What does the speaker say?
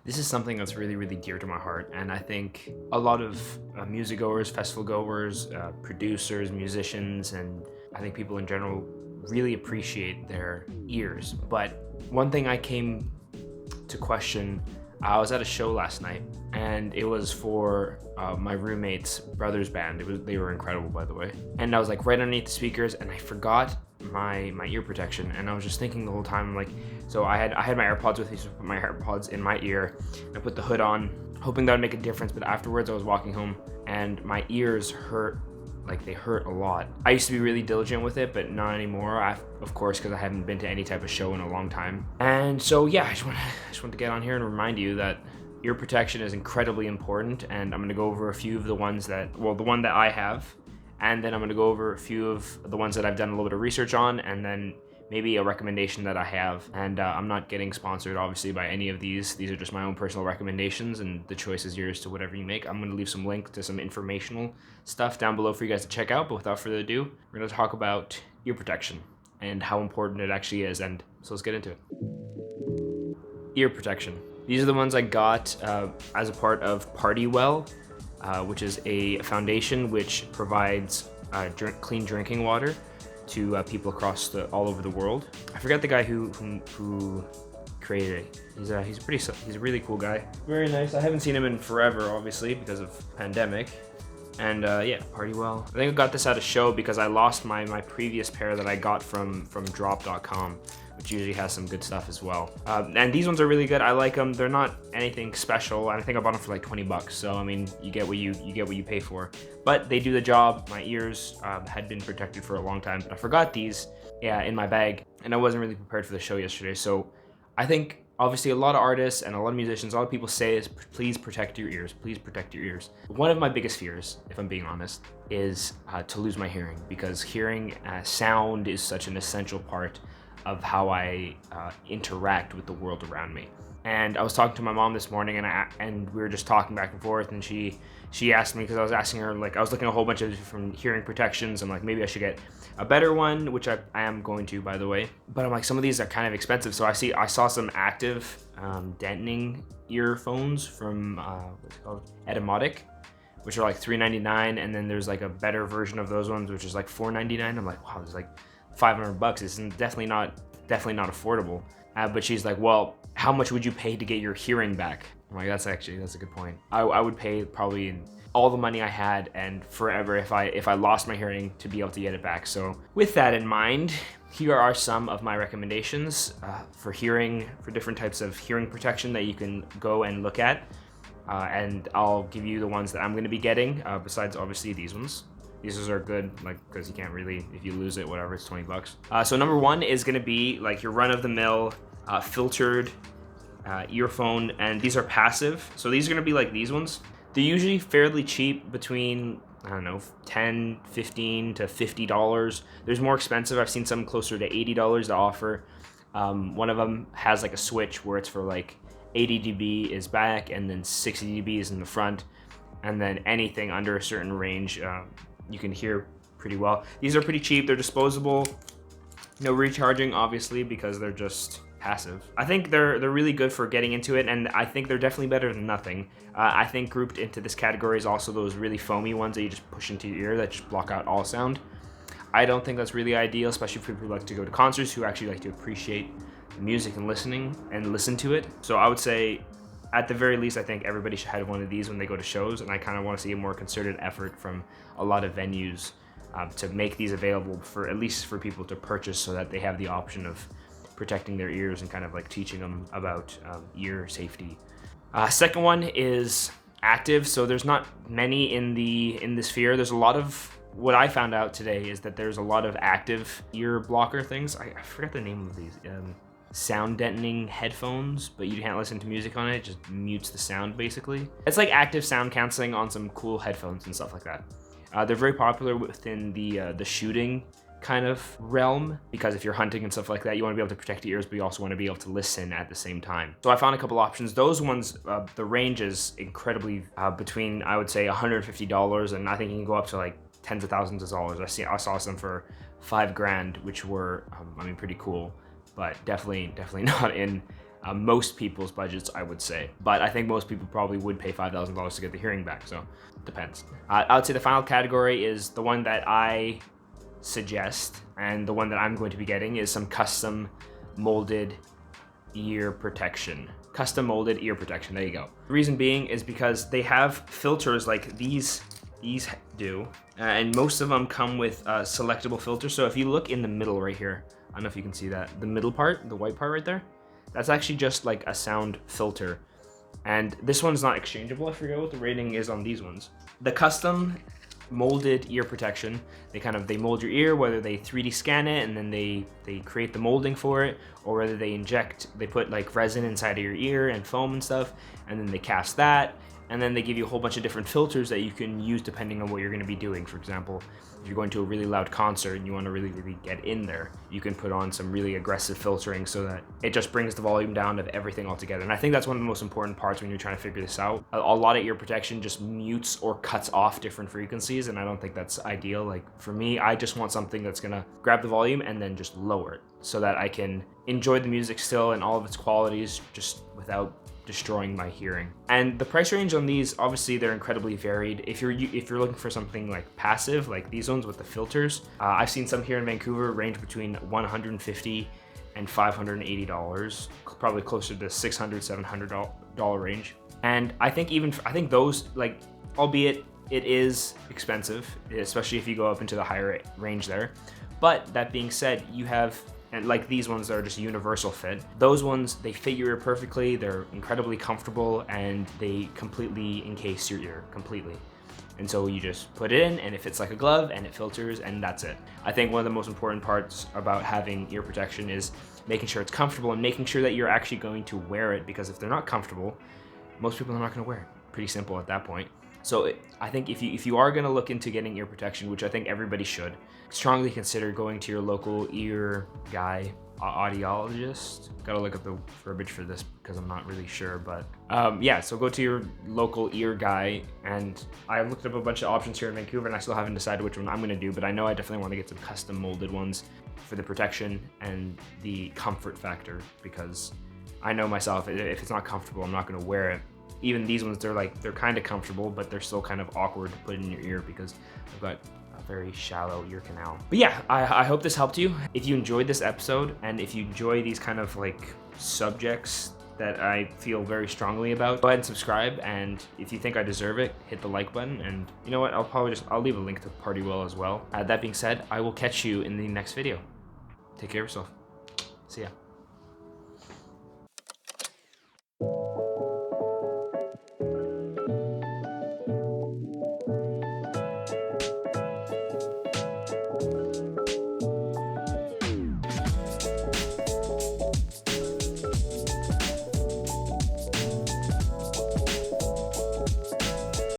This is something that's really, really dear to my heart, and I think a lot of music goers, festival goers, producers, musicians, and I think people in general really appreciate their ears. But one thing I came to question, I was at a show last night, and it was for my roommate's brother's band. They were incredible, by the way. And I was like right underneath the speakers, and I forgot my ear protection, and I was just thinking the whole time, like, so I had my AirPods with me, so I put my AirPods in my ear. I put the hood on, hoping that would make a difference. But afterwards, I was walking home, and my ears hurt, like they hurt a lot. I used to be really diligent with it, but not anymore. Of course, because I haven't been to any type of show in a long time. And so yeah, I just want to get on here and remind you that ear protection is incredibly important. And I'm gonna go over a few of the ones that, well, the one that I have, and then I'm gonna go over a few of the ones that I've done a little bit of research on, and then maybe a recommendation that I have. And I'm not getting sponsored, obviously, by any of these. These are just my own personal recommendations, and the choice is yours to whatever you make. I'm gonna leave some link to some informational stuff down below for you guys to check out. But without further ado, we're gonna talk about ear protection and how important it actually is. And so let's get into it. Ear protection. These are the ones I got as a part of PartyWell, which is a foundation which provides clean drinking water to people across all over the world. I forgot the guy who created it. He's a really cool guy. Very nice. I haven't seen him in forever, obviously, because of pandemic. And yeah, PartyWell. I think I got this at a show because I lost my previous pair that I got from drop.com, which usually has some good stuff as well. And these ones are really good. I like them. They're not anything special. I think I bought them for like 20 bucks. So I mean, you get what you pay for. But they do the job. My ears had been protected for a long time, but I forgot these, in my bag, and I wasn't really prepared for the show yesterday. So I think obviously a lot of artists and a lot of musicians, a lot of people say is please protect your ears. Please protect your ears. One of my biggest fears, if I'm being honest, is to lose my hearing, because hearing sound is such an essential part of how I interact with the world around me. And I was talking to my mom this morning, and we were just talking back and forth, and she asked me, because I was asking her, like, I was looking at a whole bunch of different hearing protections. I'm like, maybe I should get a better one, which I am going to, by the way. But I'm like, some of these are kind of expensive. So I saw some active deadening earphones from what's it called, Etymotic, which are like $3.99, and then there's like a better version of those ones, which is like $4.99. I'm like, wow, there's like $500. It's definitely not affordable. But she's like, well, how much would you pay to get your hearing back? I'm like, that's a good point. I would pay probably all the money I had and forever if I lost my hearing to be able to get it back. So with that in mind, here are some of my recommendations for different types of hearing protection that you can go and look at. And I'll give you the ones that I'm going to be getting, besides obviously these ones. These are good, like, because you can't really, if you lose it, whatever, it's 20 bucks. So number one is gonna be like your run-of-the-mill filtered earphone, and these are passive. So these are gonna be like these ones. They're usually fairly cheap, between, I don't know, $10, $15 to $50. There's more expensive. I've seen some closer to $80 to offer. One of them has like a switch where it's for like 80 dB is back, and then 60 dB is in the front, and then anything under a certain range, you can hear pretty well. These are pretty cheap. They're disposable. No recharging, obviously, because they're just passive. I think they're really good for getting into it, and I think they're definitely better than nothing. I think grouped into this category is also those really foamy ones that you just push into your ear that just block out all sound. I don't think that's really ideal, especially for people who like to go to concerts, who actually like to appreciate the music and listen to it. So I would say, at the very least, I think everybody should have one of these when they go to shows, and I kind of want to see a more concerted effort from a lot of venues to make these available for at least for people to purchase, so that they have the option of protecting their ears and kind of like teaching them about ear safety. Second one is active. So there's not many in the sphere. There's a lot of, what I found out today is that there's a lot of active ear blocker things. I forgot the name of these. Sound deadening headphones, but you can't listen to music on it. It just mutes the sound, basically. It's like active sound canceling on some cool headphones and stuff like that. They're very popular within the shooting kind of realm, because if you're hunting and stuff like that, you want to be able to protect your ears, but you also want to be able to listen at the same time. So I found a couple options. Those ones, the range is incredibly between, I would say, $150, and I think you can go up to like tens of thousands of dollars. I saw some for $5,000, which were, pretty cool, but definitely not in most people's budgets, I would say. But I think most people probably would pay $5,000 to get the hearing back, so depends. I would say the final category is the one that I suggest, and the one that I'm going to be getting is some custom molded ear protection. Custom molded ear protection, there you go. The reason being is because they have filters like these do, and most of them come with selectable filters. So if you look in the middle right here, I don't know if you can see that, the middle part, the white part right there, that's actually just like a sound filter. And this one's not exchangeable. I forget what the rating is on these ones. The custom molded ear protection, they mold your ear, whether they 3D scan it and then they create the molding for it, or whether they put like resin inside of your ear and foam and stuff, and then they cast that, and then they give you a whole bunch of different filters that you can use depending on what you're going to be doing. For example, if you're going to a really loud concert and you want to really get in there, you can put on some really aggressive filtering so that it just brings the volume down of everything altogether. And I think that's one of the most important parts when you're trying to figure this out. A lot of ear protection just mutes or cuts off different frequencies, and I don't think that's ideal. Like for me, I just want something that's gonna grab the volume and then just lower it so that I can enjoy the music still and all of its qualities just without destroying my hearing. And the price range on these, obviously they're incredibly varied. If you're looking for something like passive, like these ones with the filters, I've seen some here in Vancouver range between $150 and $580, probably closer to the $600-$700 range. And I think those, like, albeit it is expensive, especially if you go up into the higher range there. But that being said, you have, and like these ones that are just universal fit. Those ones, they fit your ear perfectly, they're incredibly comfortable, and they completely encase your ear completely. And so you just put it in and it fits like a glove and it filters, and that's it. I think one of the most important parts about having ear protection is making sure it's comfortable and making sure that you're actually going to wear it, because if they're not comfortable, most people are not gonna wear it. Pretty simple at that point. So I think if you are going to look into getting ear protection, which I think everybody should, strongly consider going to your local ear guy, audiologist. Gotta look up the verbiage for this because I'm not really sure, but yeah, so go to your local ear guy. And I looked up a bunch of options here in Vancouver and I still haven't decided which one I'm going to do, but I know I definitely want to get some custom molded ones for the protection and the comfort factor, because I know myself, if it's not comfortable, I'm not going to wear it. Even these ones, they're kind of comfortable, but they're still kind of awkward to put in your ear because I've got a very shallow ear canal. But yeah, I hope this helped you. If you enjoyed this episode, and if you enjoy these kind of like subjects that I feel very strongly about, go ahead and subscribe. And if you think I deserve it, hit the like button. And you know what? I'll leave a link to Partywell as well. That being said, I will catch you in the next video. Take care of yourself. See ya.